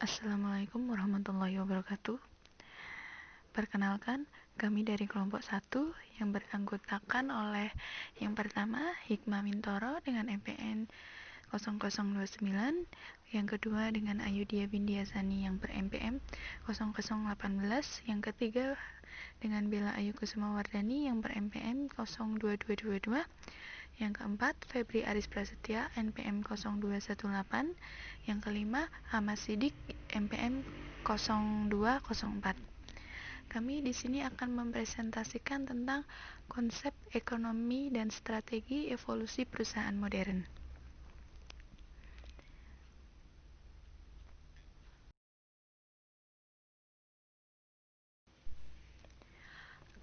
Assalamualaikum warahmatullahi wabarakatuh. Perkenalkan, kami dari kelompok 1 yang beranggotakan oleh yang pertama Hikmah Mintoro dengan MPN 0029, yang kedua dengan Ayudia Bindiasani yang ber-MPM 0018, yang ketiga dengan Bella Ayu Kusuma Wardani yang ber-MPM 02222, yang keempat Febri Aris Prasetya NPM 0218, yang kelima Ahmad Sidik MPM 0204. Kami di sini akan mempresentasikan tentang konsep ekonomi dan strategi evolusi perusahaan modern.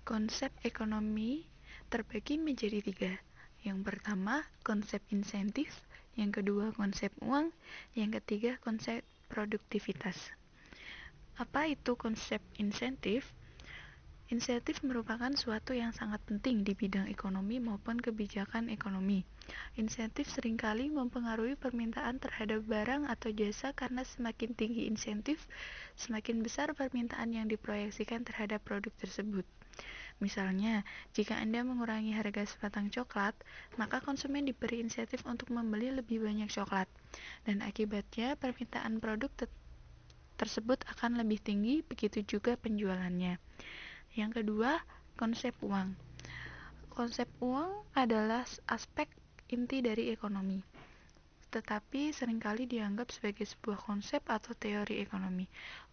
Konsep ekonomi terbagi menjadi 3. Yang pertama, konsep insentif, yang kedua, konsep uang, yang ketiga, konsep produktivitas. Apa itu konsep insentif? Insentif merupakan suatu yang sangat penting di bidang ekonomi maupun kebijakan ekonomi. Insentif seringkali mempengaruhi permintaan terhadap barang atau jasa karena semakin tinggi insentif, semakin besar permintaan yang diproyeksikan terhadap produk tersebut. Misalnya, jika Anda mengurangi harga sebatang coklat, maka konsumen diberi insentif untuk membeli lebih banyak coklat, dan akibatnya permintaan produk tersebut akan lebih tinggi, begitu juga penjualannya. Yang kedua, konsep uang. Konsep uang adalah aspek inti dari ekonomi, tetapi seringkali dianggap sebagai sebuah konsep atau teori ekonomi.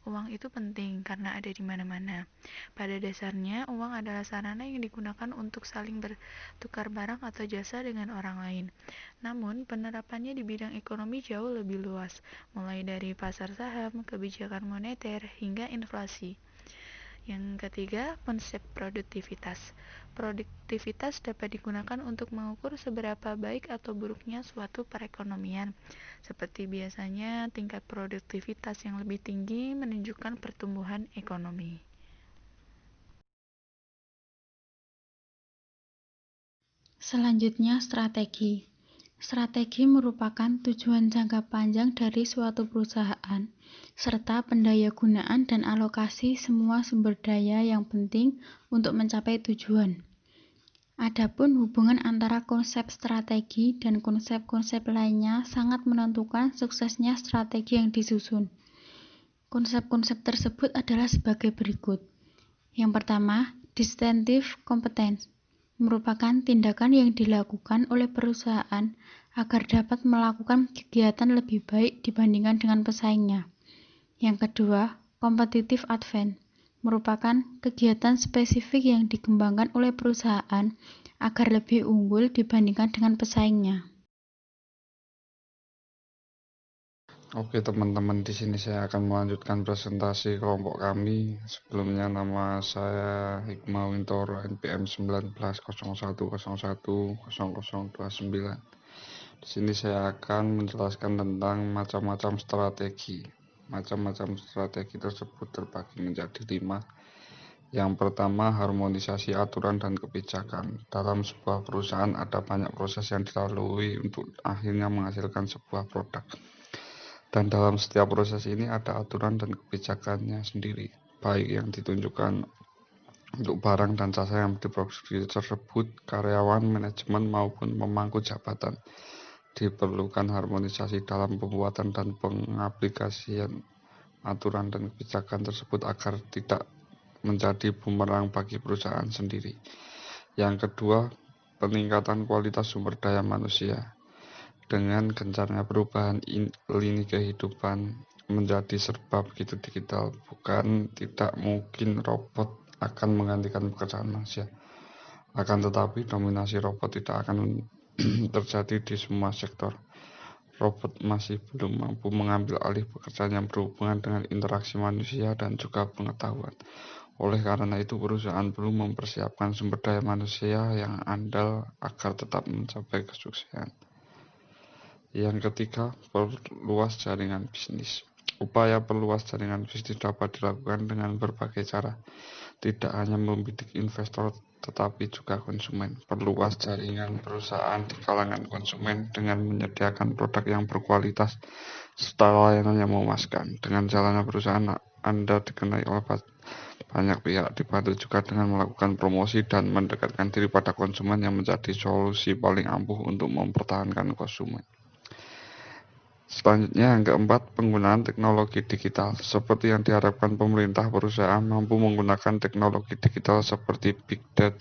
Uang itu penting karena ada di mana-mana. Pada dasarnya, uang adalah sarana yang digunakan untuk saling bertukar barang atau jasa dengan orang lain. Namun, penerapannya di bidang ekonomi jauh lebih luas, mulai dari pasar saham, kebijakan moneter, hingga inflasi. Yang ketiga, konsep produktivitas. Produktivitas dapat digunakan untuk mengukur seberapa baik atau buruknya suatu perekonomian. Seperti biasanya, tingkat produktivitas yang lebih tinggi menunjukkan pertumbuhan ekonomi. Selanjutnya, strategi. Strategi merupakan tujuan jangka panjang dari suatu perusahaan, serta pendayagunaan dan alokasi semua sumber daya yang penting untuk mencapai tujuan. Adapun hubungan antara konsep strategi dan konsep-konsep lainnya sangat menentukan suksesnya strategi yang disusun. Konsep-konsep tersebut adalah sebagai berikut. Yang pertama, distinctive competence merupakan tindakan yang dilakukan oleh perusahaan agar dapat melakukan kegiatan lebih baik dibandingkan dengan pesaingnya. Yang kedua, competitive advantage merupakan kegiatan spesifik yang dikembangkan oleh perusahaan agar lebih unggul dibandingkan dengan pesaingnya. Oke teman-teman, di sini saya akan melanjutkan presentasi kelompok kami. Sebelumnya nama saya Hikmah Wintoro NPM 1901010029. Di sini saya akan menjelaskan tentang macam-macam strategi. Macam-macam strategi tersebut terbagi menjadi 5. Yang pertama, harmonisasi aturan dan kebijakan. Dalam sebuah perusahaan ada banyak proses yang dilalui untuk akhirnya menghasilkan sebuah produk. Dan dalam setiap proses ini ada aturan dan kebijakannya sendiri, baik yang ditunjukkan untuk barang dan jasa yang diproduksi tersebut, karyawan, manajemen, maupun pemangku jabatan. Diperlukan harmonisasi dalam pembuatan dan pengaplikasian aturan dan kebijakan tersebut agar tidak menjadi bumerang bagi perusahaan sendiri. Yang kedua, peningkatan kualitas sumber daya manusia. Dengan gencarnya perubahan lini kehidupan menjadi serba begitu digital, bukan tidak mungkin robot akan menggantikan pekerjaan manusia. Akan tetapi dominasi robot tidak akan terjadi di semua sektor. Robot masih belum mampu mengambil alih pekerjaan yang berhubungan dengan interaksi manusia dan juga pengetahuan. Oleh karena itu, perusahaan perlu mempersiapkan sumber daya manusia yang andal agar tetap mencapai kesuksesan. Yang ketiga, perluas jaringan bisnis. Upaya perluas jaringan bisnis dapat dilakukan dengan berbagai cara. tidak hanya membidik investor tetapi juga konsumen. Perluas jaringan perusahaan di kalangan konsumen dengan menyediakan produk yang berkualitas serta layanan yang memuaskan. Dengan jalannya perusahaan Anda dikenai oleh banyak pihak, dibantu juga dengan melakukan promosi dan mendekatkan diri pada konsumen yang menjadi solusi paling ampuh untuk mempertahankan konsumen. Selanjutnya yang keempat, penggunaan teknologi digital. Seperti yang diharapkan pemerintah, perusahaan mampu menggunakan teknologi digital seperti big data,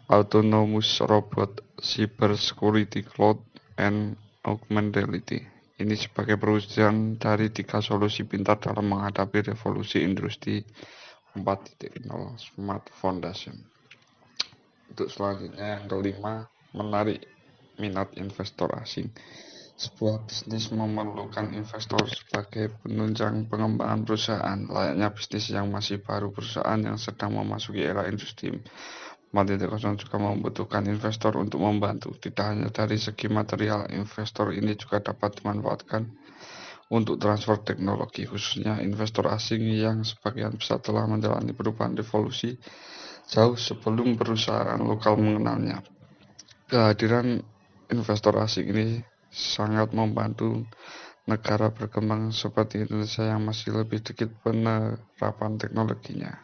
autonomous robot, cyber security, cloud, and augmented reality. Ini sebagai perwujudan dari 3 solusi pintar dalam menghadapi revolusi industri 4.0 Smart Foundation. Untuk selanjutnya yang kelima, menarik minat investor asing. Sebuah bisnis memerlukan investor sebagai penunjang pengembangan perusahaan. Layaknya bisnis yang masih baru, perusahaan yang sedang memasuki era industri 4.0 juga membutuhkan investor untuk membantu. Tidak hanya dari segi material, investor ini juga dapat dimanfaatkan untuk transfer teknologi, khususnya investor asing yang sebagian besar telah menjalani perubahan revolusi jauh sebelum perusahaan lokal mengenalnya. Kehadiran investor asing ini sangat membantu negara berkembang seperti Indonesia yang masih lebih sedikit penerapan teknologinya.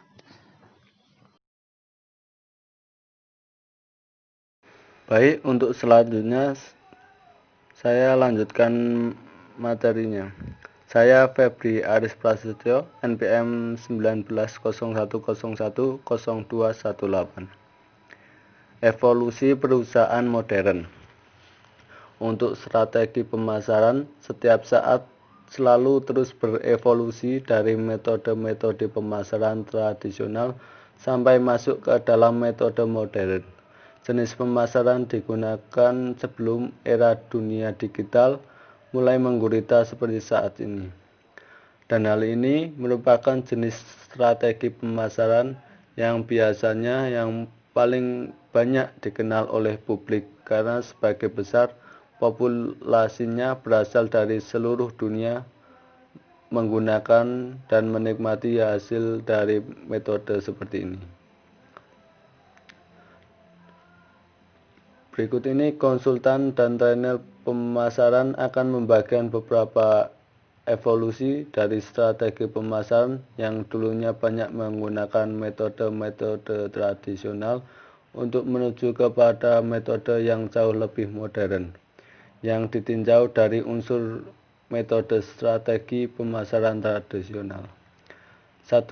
Baik, untuk selanjutnya saya lanjutkan materinya. Saya Febri Aris Prasetyo, NPM 1901010218. Evolusi perusahaan modern. Untuk strategi pemasaran, setiap saat selalu terus berevolusi dari metode-metode pemasaran tradisional sampai masuk ke dalam metode modern. Jenis pemasaran digunakan sebelum era dunia digital mulai menggurita seperti saat ini. Dan hal ini merupakan jenis strategi pemasaran yang biasanya yang paling banyak dikenal oleh publik karena sebagai besar populasinya berasal dari seluruh dunia menggunakan dan menikmati hasil dari metode seperti ini. Berikut ini konsultan dan trainer pemasaran akan membagikan beberapa evolusi dari strategi pemasaran yang dulunya banyak menggunakan metode-metode tradisional untuk menuju kepada metode yang jauh lebih modern, yang ditinjau dari unsur metode strategi pemasaran tradisional. 1.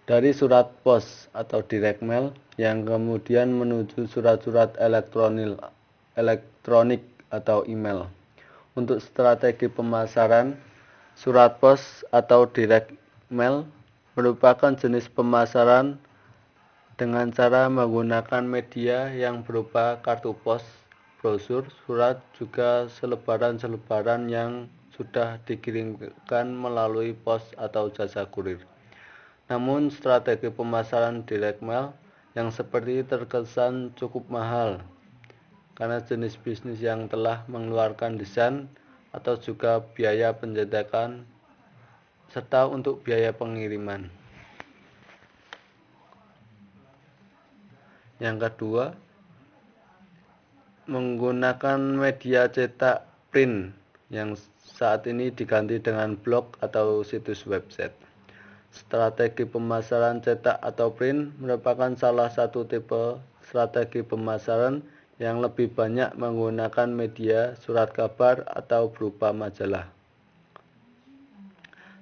Dari surat pos atau direct mail yang kemudian menuju surat-surat elektronik atau email. Untuk strategi pemasaran, surat pos atau direct mail merupakan jenis pemasaran dengan cara menggunakan media yang berupa kartu pos, brosur, surat, juga selebaran-selebaran yang sudah dikirimkan melalui pos atau jasa kurir. Namun strategi pemasaran direct mail yang seperti terkesan cukup mahal karena jenis bisnis yang telah mengeluarkan desain atau juga biaya pencetak serta untuk biaya pengiriman. Yang kedua, menggunakan media cetak print yang saat ini diganti dengan blog atau situs website. Strategi pemasaran cetak atau print merupakan salah satu tipe strategi pemasaran yang lebih banyak menggunakan media surat kabar atau berupa majalah.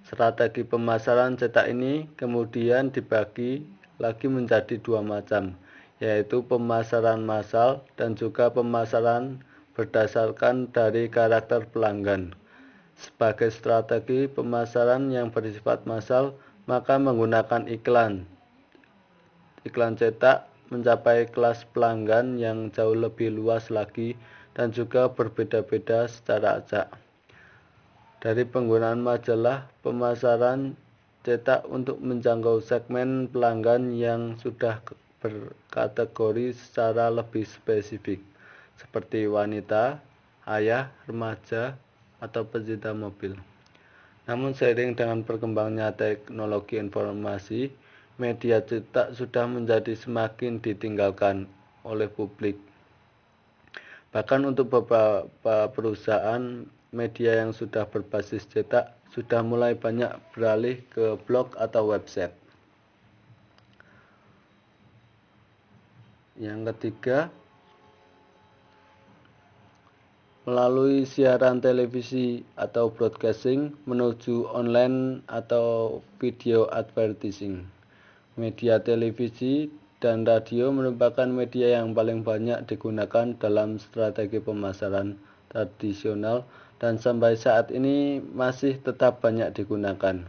Strategi pemasaran cetak ini kemudian dibagi lagi menjadi 2 macam, yaitu pemasaran massal dan juga pemasaran berdasarkan dari karakter pelanggan. Sebagai strategi pemasaran yang bersifat massal, maka menggunakan iklan cetak mencapai kelas pelanggan yang jauh lebih luas lagi dan juga berbeda-beda secara acak. Dari penggunaan majalah, pemasaran cetak untuk menjangkau segmen pelanggan yang sudah berkategori secara lebih spesifik, seperti wanita, ayah, remaja, atau pecinta mobil. Namun seiring dengan berkembangnya teknologi informasi, media cetak sudah menjadi semakin ditinggalkan oleh publik. Bahkan untuk beberapa perusahaan media yang sudah berbasis cetak sudah mulai banyak beralih ke blog atau website. Yang ketiga, melalui siaran televisi atau broadcasting menuju online atau video advertising. Media televisi dan radio merupakan media yang paling banyak digunakan dalam strategi pemasaran tradisional dan sampai saat ini masih tetap banyak digunakan.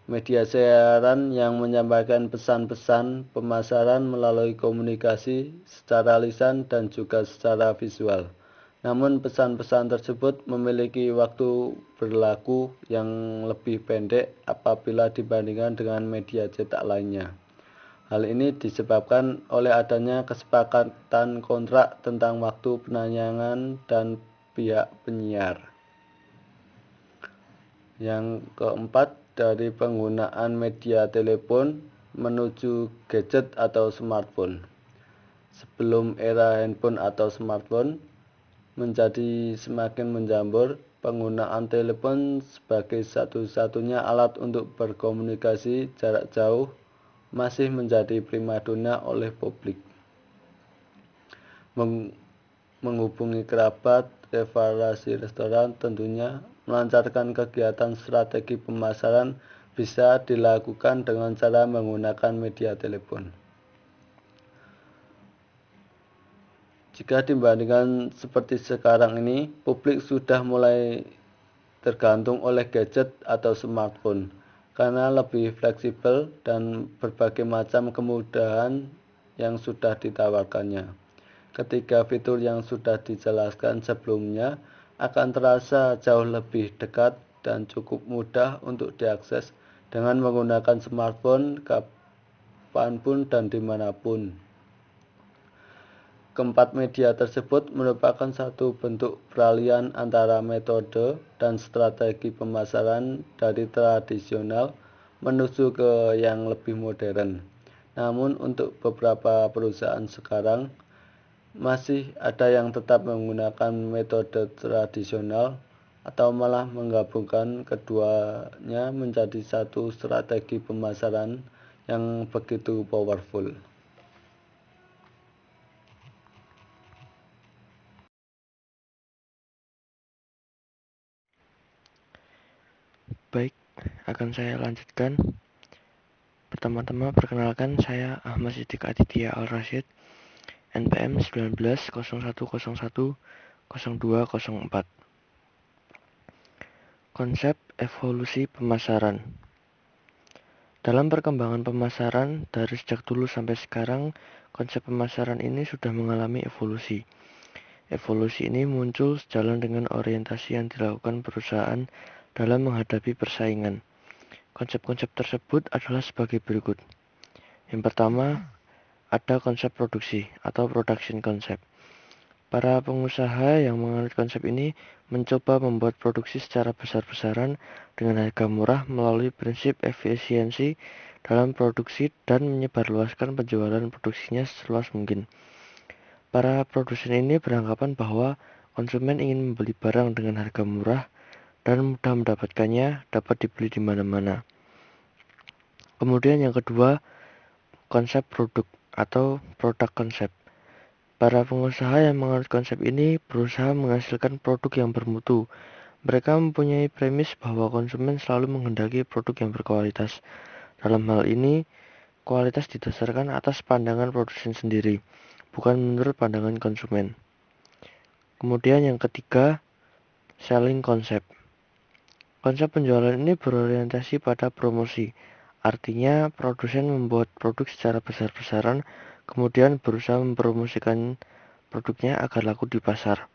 Media siaran yang menyampaikan pesan-pesan pemasaran melalui komunikasi secara lisan dan juga secara visual. Namun pesan-pesan tersebut memiliki waktu berlaku yang lebih pendek apabila dibandingkan dengan media cetak lainnya. Hal ini disebabkan oleh adanya kesepakatan kontrak tentang waktu penayangan dan pihak penyiar. Yang keempat, dari penggunaan media telepon menuju gadget atau smartphone. Sebelum era handphone atau smartphone menjadi semakin menjamur, penggunaan telepon sebagai satu-satunya alat untuk berkomunikasi jarak jauh masih menjadi primadona oleh publik. Menghubungi kerabat, reservasi restoran, tentunya melancarkan kegiatan strategi pemasaran bisa dilakukan dengan cara menggunakan media telepon. Jika dibandingkan seperti sekarang ini, publik sudah mulai tergantung oleh gadget atau smartphone karena lebih fleksibel dan berbagai macam kemudahan yang sudah ditawarkannya. Ketiga fitur yang sudah dijelaskan sebelumnya akan terasa jauh lebih dekat dan cukup mudah untuk diakses dengan menggunakan smartphone kapanpun dan dimanapun. Keempat media tersebut merupakan satu bentuk peralihan antara metode dan strategi pemasaran dari tradisional menuju ke yang lebih modern. Namun untuk beberapa perusahaan sekarang, masih ada yang tetap menggunakan metode tradisional atau malah menggabungkan keduanya menjadi satu strategi pemasaran yang begitu powerful. Baik, akan saya lanjutkan. Pertama-tama perkenalkan, saya Ahmad Siddiq Aditya Al-Rasyid, NPM 1901010204. Konsep evolusi pemasaran. Dalam perkembangan pemasaran dari sejak dulu sampai sekarang, konsep pemasaran ini sudah mengalami evolusi. Evolusi ini muncul sejalan dengan orientasi yang dilakukan perusahaan dalam menghadapi persaingan. Konsep-konsep tersebut adalah sebagai berikut. Yang pertama, ada konsep produksi atau production concept. Para pengusaha yang menganut konsep ini mencoba membuat produksi secara besar-besaran dengan harga murah melalui prinsip efisiensi dalam produksi dan menyebarluaskan penjualan produksinya seluas mungkin. Para produsen ini beranggapan bahwa konsumen ingin membeli barang dengan harga murah dan mudah mendapatkannya, dapat dibeli di mana-mana. Kemudian yang kedua, konsep produk atau produk konsep. Para pengusaha yang menganut konsep ini berusaha menghasilkan produk yang bermutu. Mereka mempunyai premis bahwa konsumen selalu menghendaki produk yang berkualitas. Dalam hal ini, kualitas didasarkan atas pandangan produsen sendiri, bukan menurut pandangan konsumen. Kemudian yang ketiga, selling concept. Konsep penjualan ini berorientasi pada promosi. Artinya, produsen membuat produk secara besar-besaran, kemudian berusaha mempromosikan produknya agar laku di pasar.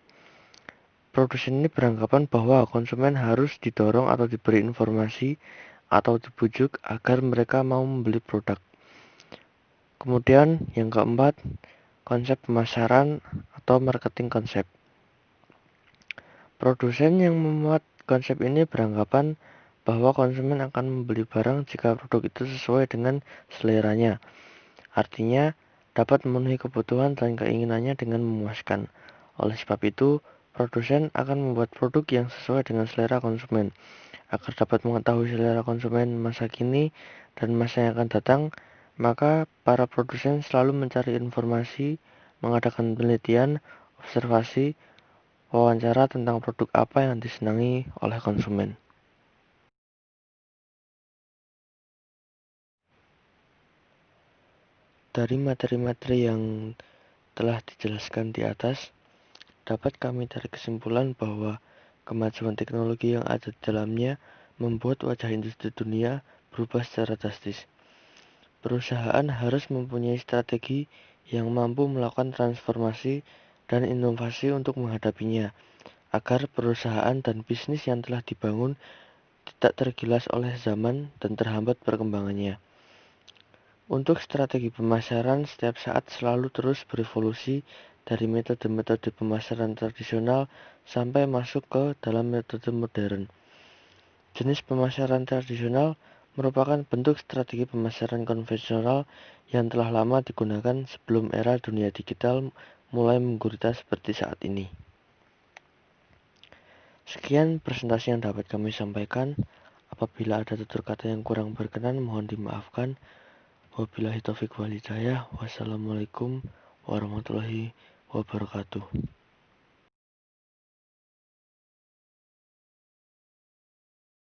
Produsen ini beranggapan bahwa konsumen harus didorong atau diberi informasi atau dibujuk agar mereka mau membeli produk. Kemudian yang keempat, konsep pemasaran atau marketing konsep. Produsen yang memuat Konsep ini beranggapan bahwa konsumen akan membeli barang jika produk itu sesuai dengan seleranya. Artinya, dapat memenuhi kebutuhan dan keinginannya dengan memuaskan. Oleh sebab itu, produsen akan membuat produk yang sesuai dengan selera konsumen. Agar dapat mengetahui selera konsumen masa kini dan masa yang akan datang, maka para produsen selalu mencari informasi, mengadakan penelitian, observasi, wawancara tentang produk apa yang disenangi oleh konsumen. Dari materi-materi yang telah dijelaskan di atas, dapat kami tarik kesimpulan bahwa kemajuan teknologi yang ada di dalamnya membuat wajah industri dunia berubah secara drastis. Perusahaan harus mempunyai strategi yang mampu melakukan transformasi dan inovasi untuk menghadapinya, agar perusahaan dan bisnis yang telah dibangun tidak tergilas oleh zaman dan terhambat perkembangannya. Untuk strategi pemasaran setiap saat selalu terus berevolusi dari metode-metode pemasaran tradisional sampai masuk ke dalam metode modern. Jenis pemasaran tradisional merupakan bentuk strategi pemasaran konvensional yang telah lama digunakan sebelum era dunia digital mulai menggurita seperti saat ini. Sekian presentasi yang dapat kami sampaikan. Apabila ada tutur kata yang kurang berkenan, mohon dimaafkan. Wabillahi taufiq wal hidayah. Wassalamualaikum warahmatullahi wabarakatuh.